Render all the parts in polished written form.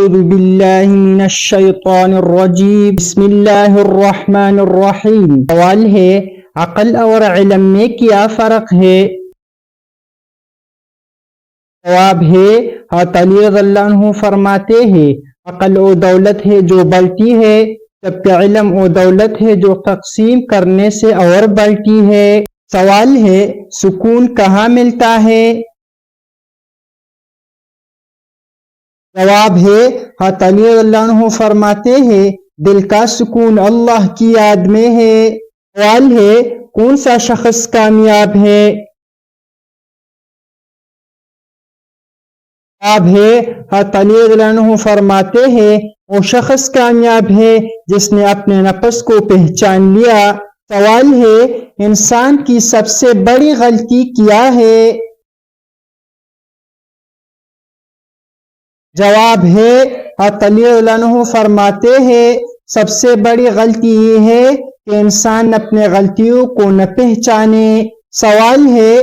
أعوذ بالله من الشیطان الرجیم بسم اللہ الرحمن الرحیم۔ سوال ہے، عقل اور علم میں کیا فرق ہے؟ جواب ہے، حضرت علی رضی اللہ عنہ فرماتے ہیں عقل وہ دولت ہے جو بڑھتی ہے، جبکہ علم وہ دولت ہے جو تقسیم کرنے سے اور بڑھتی ہے۔ سوال ہے، سکون کہاں ملتا ہے؟ جواب ہے، حضرت علی رضی اللہ عنہ فرماتے ہیں دل کا سکون اللہ کی یاد میں ہے۔ سوال ہے، کون سا شخص کامیاب ہے؟ جواب ہے، حضرت علی رضی اللہ عنہ فرماتے ہیں وہ شخص کامیاب ہے جس نے اپنے نفس کو پہچان لیا۔ سوال ہے، انسان کی سب سے بڑی غلطی کیا ہے؟ جواب ہے، حضرت علی رضی اللہ عنہ فرماتے ہیں سب سے بڑی غلطی یہ ہے کہ انسان اپنے غلطیوں کو نہ پہچانے۔ سوال ہے،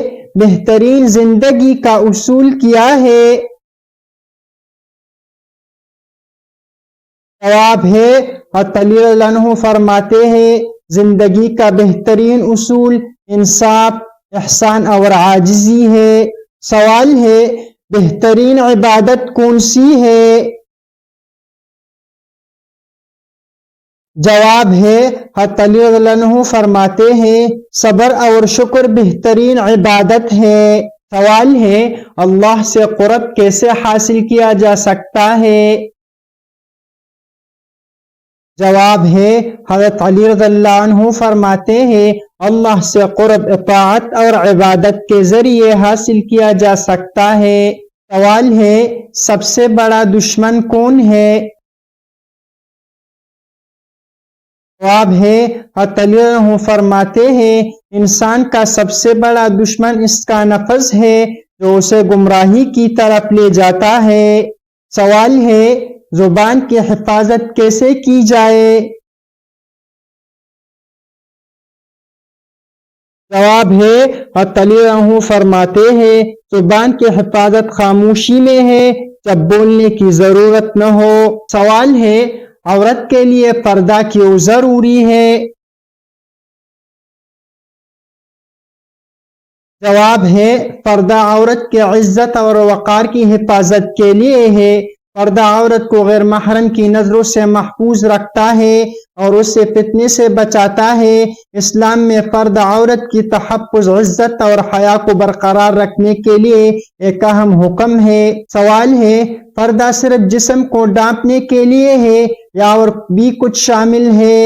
بہترین زندگی کا اصول کیا ہے؟ جواب ہے، حضرت علی رضی اللہ عنہ فرماتے ہیں زندگی کا بہترین اصول انصاف، احسان اور عاجزی ہے۔ سوال ہے، بہترین عبادت کون سی ہے؟ جواب ہے، حضرت علی رضی اللہ عنہ فرماتے ہیں صبر اور شکر بہترین عبادت ہے۔ سوال ہے، اللہ سے قرب کیسے حاصل کیا جا سکتا ہے؟ جواب ہے، حضرت علی رضی اللہ عنہ فرماتے ہیں اللہ سے قرب اطاعت اور عبادت کے ذریعے حاصل کیا جا سکتا ہے۔ سوال ہے، سب سے بڑا دشمن کون ہے؟ جواب ہے، حضرت علی رضی اللہ عنہ فرماتے ہیں انسان کا سب سے بڑا دشمن اس کا نفس ہے جو اسے گمراہی کی طرف لے جاتا ہے۔ سوال ہے، زبان کی حفاظت کیسے کی جائے؟ جواب ہے، حضرت علی رضی اللہ عنہ فرماتے ہیں زبان کی حفاظت خاموشی میں ہے جب بولنے کی ضرورت نہ ہو۔ سوال ہے، عورت کے لیے پردہ کیوں ضروری ہے؟ جواب ہے، پردہ عورت کی عزت اور وقار کی حفاظت کے لیے ہے۔ پردہ عورت کو غیر محرم کی نظروں سے محفوظ رکھتا ہے اور اسے فتنے سے بچاتا ہے۔ اسلام میں پردہ عورت کی تحفظ، عزت اور حیا کو برقرار رکھنے کے لیے ایک اہم حکم ہے۔ سوال ہے، پردہ صرف جسم کو ڈھانپنے کے لیے ہے یا اور بھی کچھ شامل ہے؟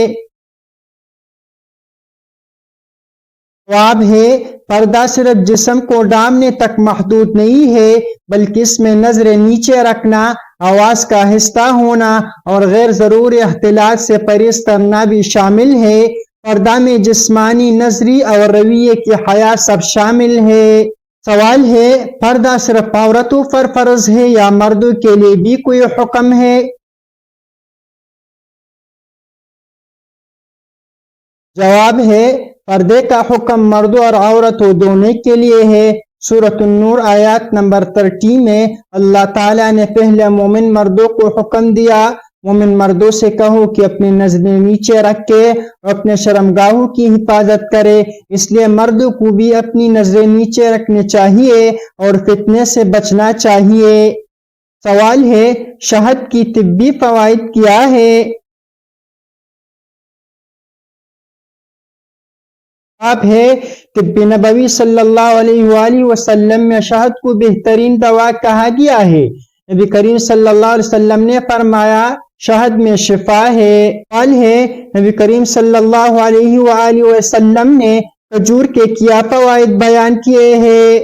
جواب ہے، پردہ صرف جسم کو ڈھانپنے تک محدود نہیں ہے بلکہ اس میں نظریں نیچے رکھنا، آواز کا آہستہ ہونا اور غیر ضروری اختلاط سے پرہیز کرنا بھی شامل ہے۔ پردہ میں جسمانی، نظری اور رویے کی حیا سب شامل ہے۔ سوال ہے، پردہ صرف عورتوں پر فرض ہے یا مردوں کے لیے بھی کوئی حکم ہے؟ جواب ہے، پردے کا حکم مردوں اور عورتوں دونوں کے لیے ہے۔ سورۃ النور آیات نمبر 13 میں اللہ تعالیٰ نے پہلے مومن مردوں کو حکم دیا مومن مردوں سے کہو کہ اپنی نظریں نیچے رکھے اور اپنے شرمگاہوں کی حفاظت کرے۔ اس لیے مردوں کو بھی اپنی نظریں نیچے رکھنی چاہیے اور فتنے سے بچنا چاہیے۔ سوال ہے، شہد کی طبی فوائد کیا ہے؟ جواب ہے، طب نبوی صلی اللہ علیہ وآلہ وسلم میں شہد کو بہترین دوا کہا گیا ہے۔ نبی کریم صلی اللہ علیہ وسلم نے فرمایا شہد میں شفا ہے۔ سوال ہے، نبی کریم صلی اللہ علیہ وآلہ وسلم نے کھجور کے کیا فوائد بیان کیے ہیں؟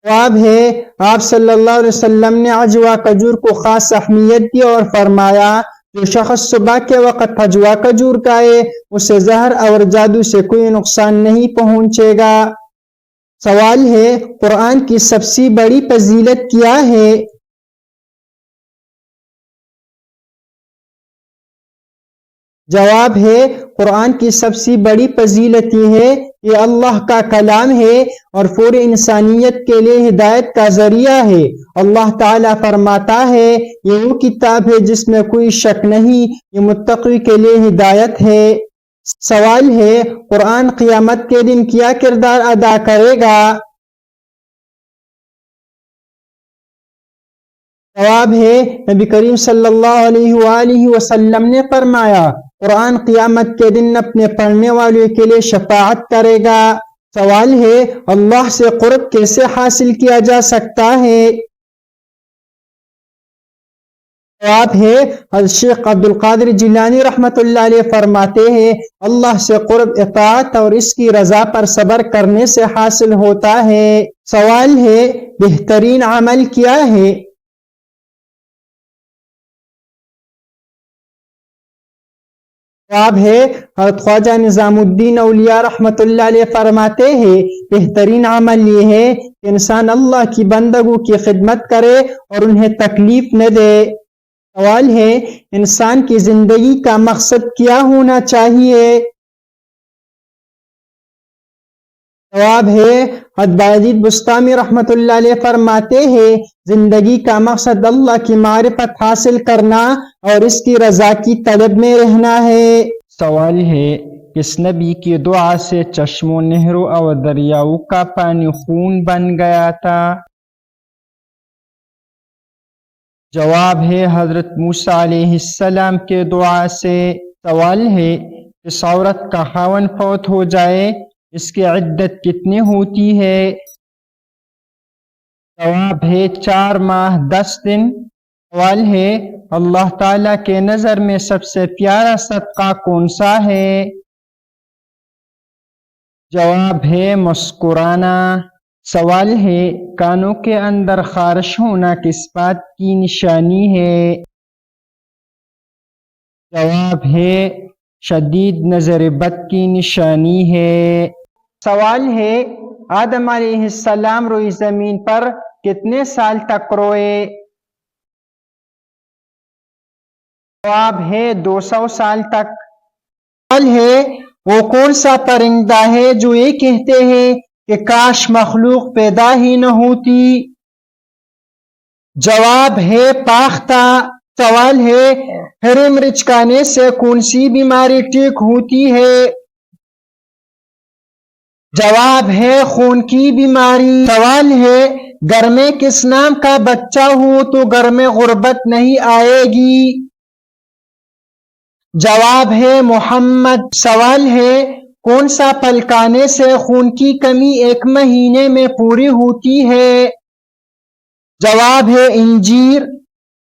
جواب ہے، آپ صلی اللہ علیہ وسلم نے عجوا کھجور کو خاص اہمیت دی اور فرمایا جو شخص صبح کے وقت عجوا کھجور کھائے اسے زہر اور جادو سے کوئی نقصان نہیں پہنچے گا۔ سوال ہے، قرآن کی سب سے بڑی فضیلت کیا ہے؟ جواب ہے قرآن کی سب سے بڑی فضیلت یہ ہے کہ اللہ کا کلام ہے اور پوری انسانیت کے لیے ہدایت کا ذریعہ ہے۔ اللہ تعالیٰ فرماتا ہے یہ وہ کتاب ہے جس میں کوئی شک نہیں، یہ متقی کے لیے ہدایت ہے۔ سوال ہے قرآن قیامت کے دن کیا کردار ادا کرے گا؟ جواب ہے نبی کریم صلی اللہ علیہ وآلہ وسلم نے فرمایا قرآن قیامت کے دن اپنے پڑھنے والوں کے لیے شفاعت کرے گا۔ سوال ہے اللہ سے قرب کیسے حاصل کیا جا سکتا ہے؟ جواب ہے حضرت شیخ عبد القادر جیلانی رحمۃ اللہ علیہ فرماتے ہیں اللہ سے قرب اطاعت اور اس کی رضا پر صبر کرنے سے حاصل ہوتا ہے۔ سوال ہے بہترین عمل کیا ہے؟ جواب ہے حضرت خواجہ نظام الدین اولیاء رحمۃ اللہ علیہ فرماتے ہیں بہترین عمل یہ ہے کہ انسان اللہ کی بندگوں کی خدمت کرے اور انہیں تکلیف نہ دے۔ سوال ہے انسان کی زندگی کا مقصد کیا ہونا چاہیے؟ جواب ہے حضرت بایزید بسطامی رحمۃ اللہ علیہ فرماتے ہیں زندگی کا مقصد اللہ کی معرفت حاصل کرنا اور اس کی رضا کی طلب میں رہنا ہے۔ سوال ہے کس نبی کی دعا سے چشموں، نہروں اور دریاؤں کا پانی خون بن گیا تھا؟ جواب ہے حضرت موسیٰ علیہ السلام کے دعا سے۔ سوال ہے اس عورت کا خاوند فوت ہو جائے اس کی عدت کتنی ہوتی ہے؟ جواب ہے 4 ماہ 10 دن۔ سوال ہے اللہ تعالیٰ کے نظر میں سب سے پیارا صدقہ کون سا ہے؟ جواب ہے مسکرانا۔ سوال ہے کانوں کے اندر خارش ہونا کس بات کی نشانی ہے؟ جواب ہے شدید نظر بد کی نشانی ہے۔ سوال ہے آدم علیہ السلام روئی زمین پر کتنے سال تک روئے؟ جواب ہے 200 سال تک۔ سوال ہے وہ کون سا پرندہ ہے جو یہ کہتے ہیں کہ کاش مخلوق پیدا ہی نہ ہوتی؟ جواب ہے پاختہ۔ سوال ہے ہری مرچ کھانے سے کون سی بیماری ٹھیک ہوتی ہے؟ جواب ہے خون کی بیماری۔ سوال ہے گھر میں کس نام کا بچہ ہو تو گھر میں غربت نہیں آئے گی؟ جواب ہے محمد۔ سوال ہے کون سا پھل کھانے سے خون کی کمی 1 مہینے میں پوری ہوتی ہے؟ جواب ہے انجیر۔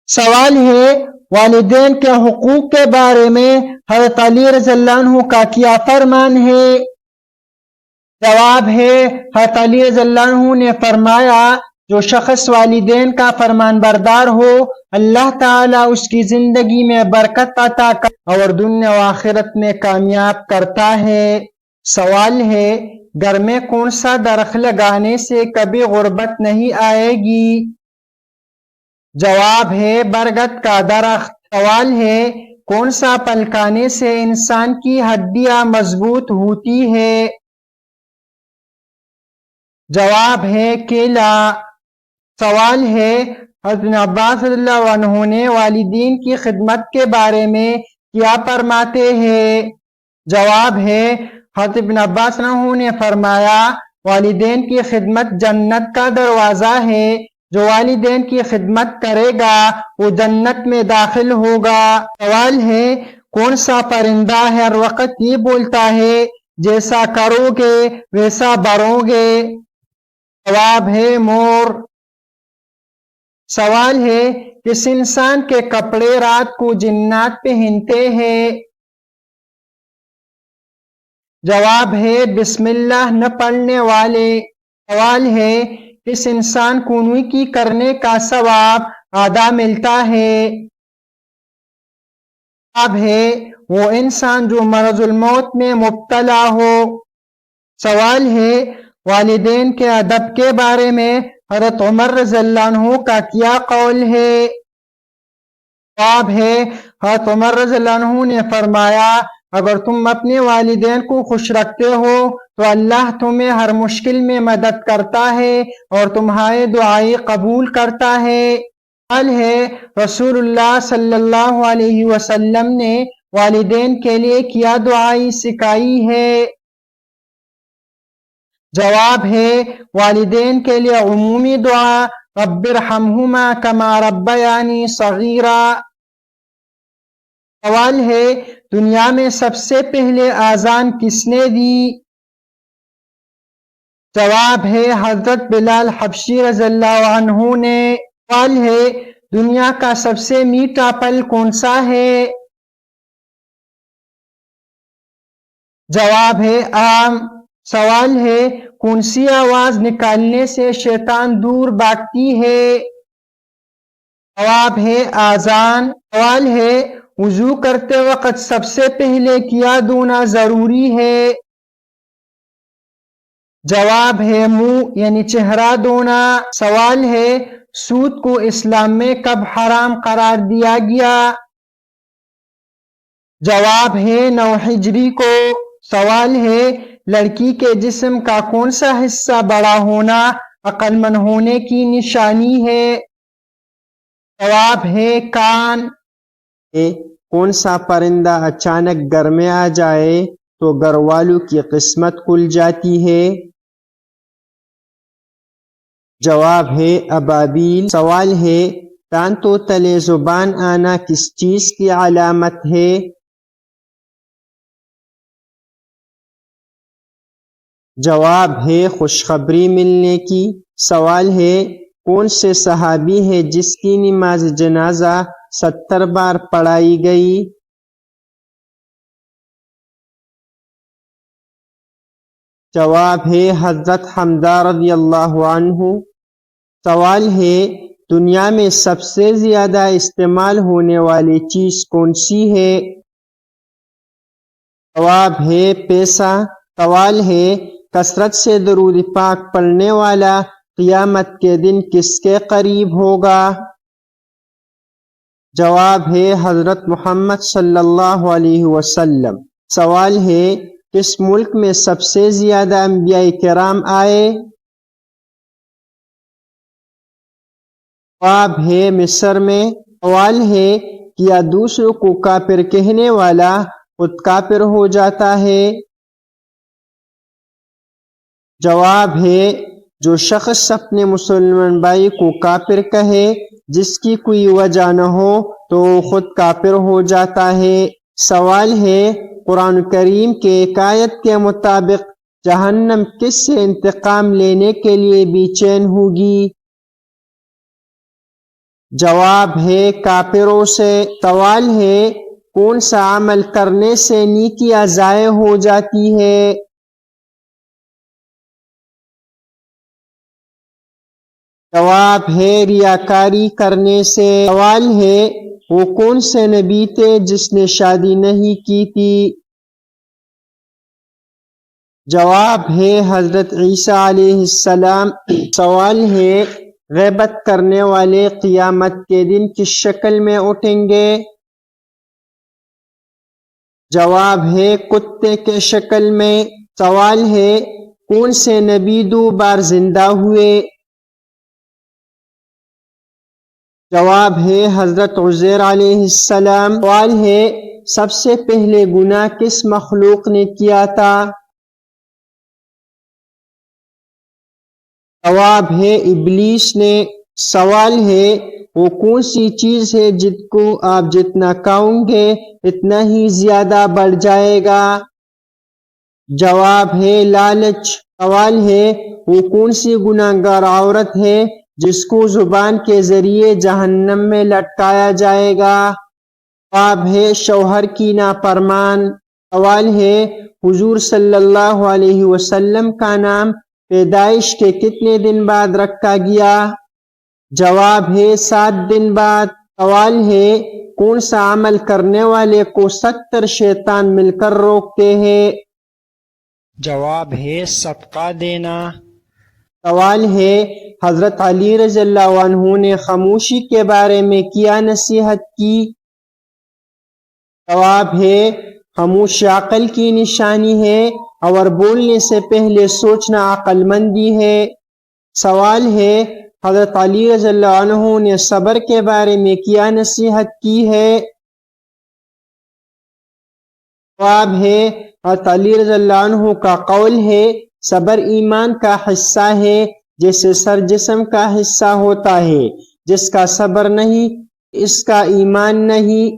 سوال ہے والدین کے حقوق کے بارے میں حضرت علی رضی اللہ عنہ کا کیا فرمان ہے؟ جواب ہے حضرت علی رضی اللہ عنہ نے فرمایا جو شخص والدین کا فرمان بردار ہو اللہ تعالیٰ اس کی زندگی میں برکت عطا اور دنیا و آخرت میں کامیاب کرتا ہے۔ سوال ہے گھر میں کون سا درخت لگانے سے کبھی غربت نہیں آئے گی؟ جواب ہے برگد کا درخت۔ سوال ہے کون سا پھل کھانے سے انسان کی ہڈیاں مضبوط ہوتی ہے؟ جواب ہے کیلا۔ سوال ہے حضرت عباس رضی اللہ عنہ نے والدین کی خدمت کے بارے میں کیا فرماتے ہیں؟ جواب ہے حضرت ابن عباس رضی اللہ عنہ نے فرمایا والدین کی خدمت جنت کا دروازہ ہے، جو والدین کی خدمت کرے گا وہ جنت میں داخل ہوگا۔ سوال ہے کون سا پرندہ ہر وقت یہ بولتا ہے جیسا کرو گے ویسا بھرو گے؟ جواب ہے مور۔ سوال ہے کس انسان کے کپڑے رات کو جنات پہنتے ہیں؟ جواب ہے بسم اللہ نہ پڑھنے والے۔ سوال ہے کس انسان کو نیکی کرنے کا ثواب آدھا ملتا ہے؟ جواب ہے وہ انسان جو مرض الموت میں مبتلا ہو۔ سوال ہے والدین کے ادب کے بارے میں حضرت عمر رضی اللہ عنہ کا کیا قول ہے؟ جواب ہے حضرت عمر رضی اللہ عنہ نے فرمایا اگر تم اپنے والدین کو خوش رکھتے ہو تو اللہ تمہیں ہر مشکل میں مدد کرتا ہے اور تمہارے دعائیں قبول کرتا ہے۔ سوال ہے رسول اللہ صلی اللہ علیہ وسلم نے والدین کے لیے کیا دعائیں سکھائی ہے؟ جواب ہے والدین کے لیے عمومی دعا رب ارحمہما کما ربیانی صغیرا۔ سوال ہے دنیا میں سب سے پہلے اذان کس نے دی؟ جواب ہے حضرت بلال حبشی رضی اللہ عنہ نے۔ سوال ہے دنیا کا سب سے میٹھا پھل کون سا ہے؟ جواب ہے آم۔ سوال ہے کون سی آواز نکالنے سے شیطان دور بھاگتی ہے؟ جواب ہے آذان۔ سوال ہے وضو کرتے وقت سب سے پہلے کیا دھونا ضروری ہے؟ جواب ہے منہ یعنی چہرہ دھونا۔ سوال ہے سود کو اسلام میں کب حرام قرار دیا گیا؟ جواب ہے 9 ہجری کو۔ سوال ہے لڑکی کے جسم کا کون سا حصہ بڑا ہونا عقل مند ہونے کی نشانی ہے؟ جواب ہے کان۔ کون سا پرندہ اچانک گھر میں آ جائے تو گھر والوں کی قسمت کھل جاتی ہے؟ جواب ہے ابابیل۔ سوال ہے دانتوں تلے زبان آنا کس چیز کی علامت ہے؟ جواب ہے خوشخبری ملنے کی۔ سوال ہے کون سے صحابی ہے جس کی نماز جنازہ 70 بار پڑھائی گئی؟ جواب ہے حضرت حمزہ رضی اللہ عنہ۔ سوال ہے دنیا میں سب سے زیادہ استعمال ہونے والی چیز کون سی ہے؟ جواب ہے پیسہ۔ سوال ہے کثرت سے درود پاک پڑھنے والا قیامت کے دن کس کے قریب ہوگا؟ جواب ہے حضرت محمد صلی اللہ علیہ وسلم۔ سوال ہے کس ملک میں سب سے زیادہ انبیاء کرام آئے؟ جواب ہے مصر میں۔ سوال ہے کیا دوسروں کو کافر کہنے والا خود کافر ہو جاتا ہے؟ جواب ہے جو شخص اپنے مسلمان بھائی کو کافر کہے جس کی کوئی وجہ نہ ہو تو وہ خود کافر ہو جاتا ہے۔ سوال ہے قرآن کریم کے ایک آیت کے مطابق جہنم کس سے انتقام لینے کے لیے بے چین ہوگی؟ جواب ہے کافروں سے۔ سوال ہے کون سا عمل کرنے سے نیکیاں ضائع ہو جاتی ہے؟ جواب ہے ریاکاری کرنے سے۔ سوال ہے وہ کون سے نبی تھے جس نے شادی نہیں کی تھی؟ جواب ہے حضرت عیسیٰ علیہ السلام۔ سوال ہے غیبت کرنے والے قیامت کے دن کس شکل میں اٹھیں گے؟ جواب ہے کتے کے شکل میں۔ سوال ہے کون سے نبی 2 بار زندہ ہوئے؟ جواب ہے حضرت عزیر علیہ السلام۔ سوال ہے سب سے پہلے گناہ کس مخلوق نے کیا تھا؟ جواب ہے ابلیس نے۔ سوال ہے وہ کون سی چیز ہے جس کو آپ جتنا کھاؤ گے اتنا ہی زیادہ بڑھ جائے گا؟ جواب ہے لالچ۔ سوال ہے وہ کون سی گناہگار عورت ہے جس کو زبان کے ذریعے جہنم میں لٹکایا جائے گا؟ جواب ہے شوہر کی نافرمان۔ سوال ہے حضور صلی اللہ علیہ وسلم کا نام پیدائش کے کتنے دن بعد رکھا گیا؟ جواب ہے 7 دن بعد۔ سوال ہے کون سا عمل کرنے والے کو 70 شیطان مل کر روکتے ہیں؟ جواب ہے صدقہ دینا۔ سوال ہے حضرت علی رضی اللہ عنہ نے خاموشی کے بارے میں کیا نصیحت کی؟ جواب ہے خاموشی عقل کی نشانی ہے اور بولنے سے پہلے سوچنا عقل مندی ہے۔ سوال ہے حضرت علی رضی اللہ عنہ نے صبر کے بارے میں کیا نصیحت کی ہے؟ جواب ہے حضرت علی رضی اللہ عنہ کا قول ہے صبر ایمان کا حصہ ہے جیسے سر جسم کا حصہ ہوتا ہے، جس کا صبر نہیں اس کا ایمان نہیں۔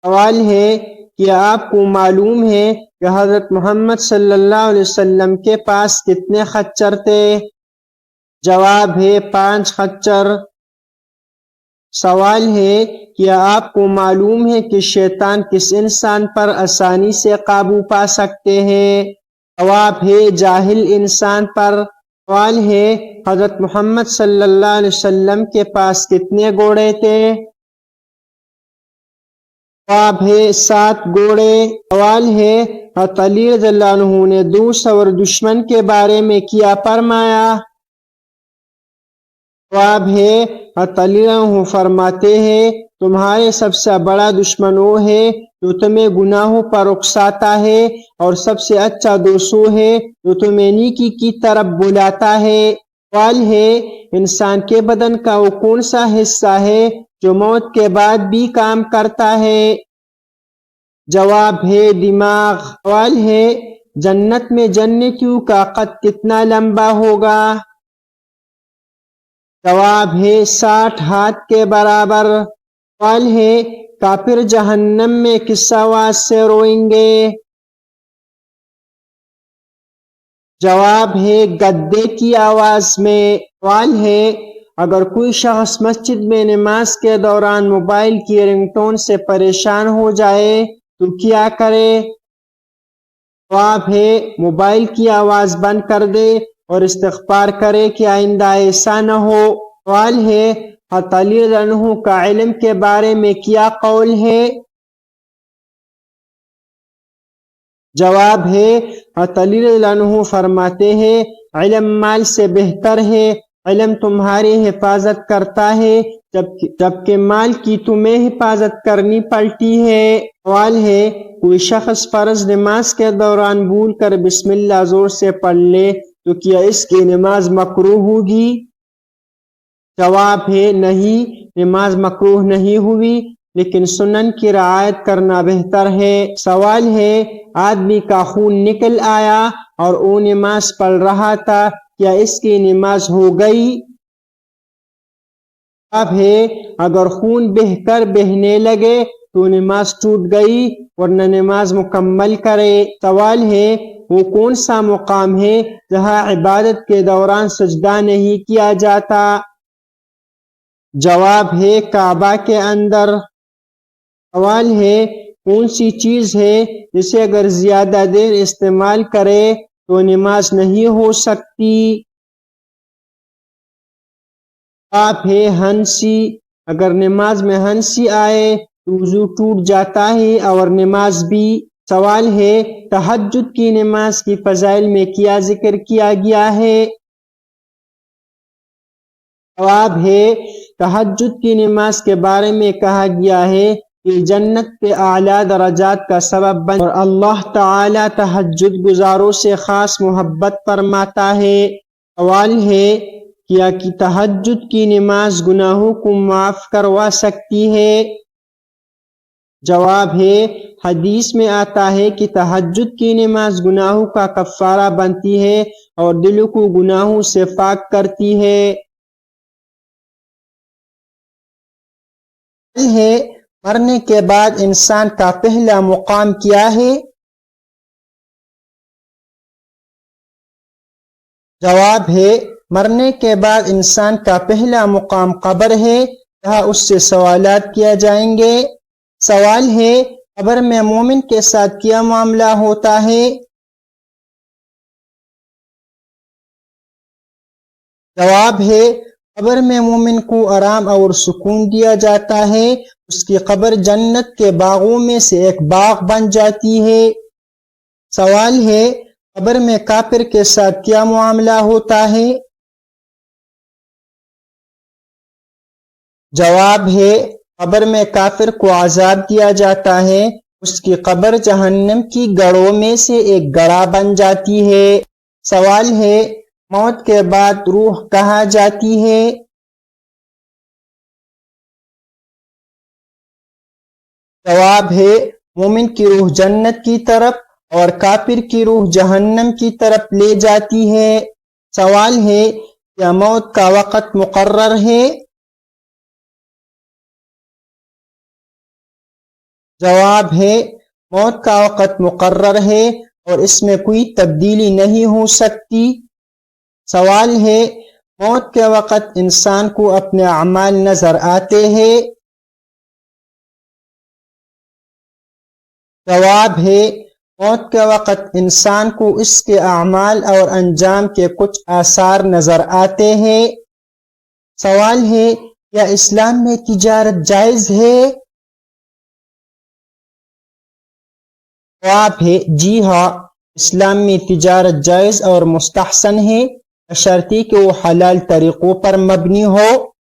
سوال ہے کیا آپ کو معلوم ہے کہ حضرت محمد صلی اللہ علیہ وسلم کے پاس کتنے خچر تھے؟ جواب ہے 5 خچر۔ سوال ہے کیا آپ کو معلوم ہے کہ شیطان کس انسان پر آسانی سے قابو پا سکتے ہیں؟ جواب ہے جاہل انسان پر۔ سوال ہے حضرت محمد صلی اللہ علیہ وسلم کے پاس کتنے گھوڑے تھے؟ جواب ہے 7 گھوڑے۔ سوال ہے حضرت علی رضی اللہ عنہ نے دوست اور دشمن کے بارے میں کیا فرمایا؟ جواب ہے حضرت علی رضی اللہ عنہ فرماتے ہیں تمہارے سب سے بڑا دشمن وہ ہے جو تمہیں گناہوں پر اکساتا ہے، اور سب سے اچھا دوست وہ ہے جو تمہیں نیکی کی طرف بلاتا ہے۔ سوال ہے انسان کے بدن کا وہ کون سا حصہ ہے جو موت کے بعد بھی کام کرتا ہے؟ جواب ہے دماغ۔ سوال ہے جنت میں جنتیوں کا قد کتنا لمبا ہوگا؟ جواب ہے 60 ہاتھ کے برابر۔ سوال ہے کافر جہنم میں کس آواز سے روئیں گے؟ جواب ہے گدے کی آواز میں۔ سوال ہے اگر کوئی شخص مسجد میں نماز کے دوران موبائل کی رنگ ٹون سے پریشان ہو جائے تو کیا کرے؟ جواب ہے موبائل کی آواز بند کر دے اور استغفار کرے کہ آئندہ ایسا نہ ہو۔ سوال ہے حضرت علی رضی اللہ عنہ کا علم کے بارے میں کیا قول ہے؟ جواب ہے حضرت علی رضی اللہ عنہ فرماتے ہیں علم مال سے بہتر ہے، علم تمہاری حفاظت کرتا ہے جبکہ مال کی تمہیں حفاظت کرنی پڑتی ہے۔ سوال ہے کوئی شخص فرض نماز کے دوران بھول کر بسم اللہ زور سے پڑھ لے تو کیا اس کی نماز مکروہ ہوگی؟ جواب ہے نہیں، نماز مکروہ نہیں ہوئی، لیکن سنن کی رعایت کرنا بہتر ہے۔ سوال ہے آدمی کا خون نکل آیا اور وہ نماز پڑھ رہا تھا، کیا اس کی نماز ہو گئی؟ جواب ہے اگر خون بہنے لگے تو نماز ٹوٹ گئی ورنہ نماز مکمل کرے۔ سوال ہے وہ کون سا مقام ہے جہاں عبادت کے دوران سجدہ نہیں کیا جاتا؟ جواب ہے کعبہ کے اندر۔ سوال ہے کون سی چیز ہے جسے اگر زیادہ دیر استعمال کرے تو نماز نہیں ہو سکتی؟ جواب ہے ہنسی۔ اگر نماز میں ہنسی آئے تو وضو ٹوٹ جاتا ہے اور نماز بھی۔ سوال ہے تہجد کی نماز کی فضائل میں کیا ذکر کیا گیا ہے؟ جواب ہے تہجد کی نماز کے بارے میں کہا گیا ہے کہ جنت کے اعلیٰ درجات کا سبب بن اور اللہ تعالی تہجد گزاروں سے خاص محبت فرماتا ہے۔ سوال ہے کیا کہ تہجد کی نماز گناہوں کو معاف کروا سکتی ہے؟ جواب ہے حدیث میں آتا ہے کہ تہجد کی نماز گناہوں کا کفارہ بنتی ہے اور دلوں کو گناہوں سے پاک کرتی ہے۔ ہے مرنے کے بعد انسان کا پہلا مقام کیا ہے؟ جواب ہے مرنے کے بعد انسان کا پہلا مقام قبر ہے جہاں اس سے سوالات کیا جائیں گے۔ سوال ہے قبر میں مومن کے ساتھ کیا معاملہ ہوتا ہے؟ جواب ہے قبر میں مومن کو آرام اور سکون دیا جاتا ہے، اس کی قبر جنت کے باغوں میں سے ایک باغ بن جاتی ہے۔ سوال ہے قبر میں کافر کے ساتھ کیا معاملہ ہوتا ہے؟ جواب ہے قبر میں کافر کو عذاب دیا جاتا ہے، اس کی قبر جہنم کی گڑھوں میں سے ایک گڑھا بن جاتی ہے۔ سوال ہے موت کے بعد روح کہاں جاتی ہے؟ جواب ہے مومن کی روح جنت کی طرف اور کافر کی روح جہنم کی طرف لے جاتی ہے۔ سوال ہے کیا موت کا وقت مقرر ہے؟ جواب ہے موت کا وقت مقرر ہے اور اس میں کوئی تبدیلی نہیں ہو سکتی۔ سوال ہے موت کے وقت انسان کو اپنے اعمال نظر آتے ہیں؟ جواب ہے موت کے وقت انسان کو اس کے اعمال اور انجام کے کچھ آثار نظر آتے ہیں۔ سوال ہے کیا اسلام میں تجارت جائز ہے؟ جواب ہے جی ہاں، اسلام میں تجارت جائز اور مستحسن ہے، بشرطے کہ وہ حلال طریقوں پر مبنی ہو۔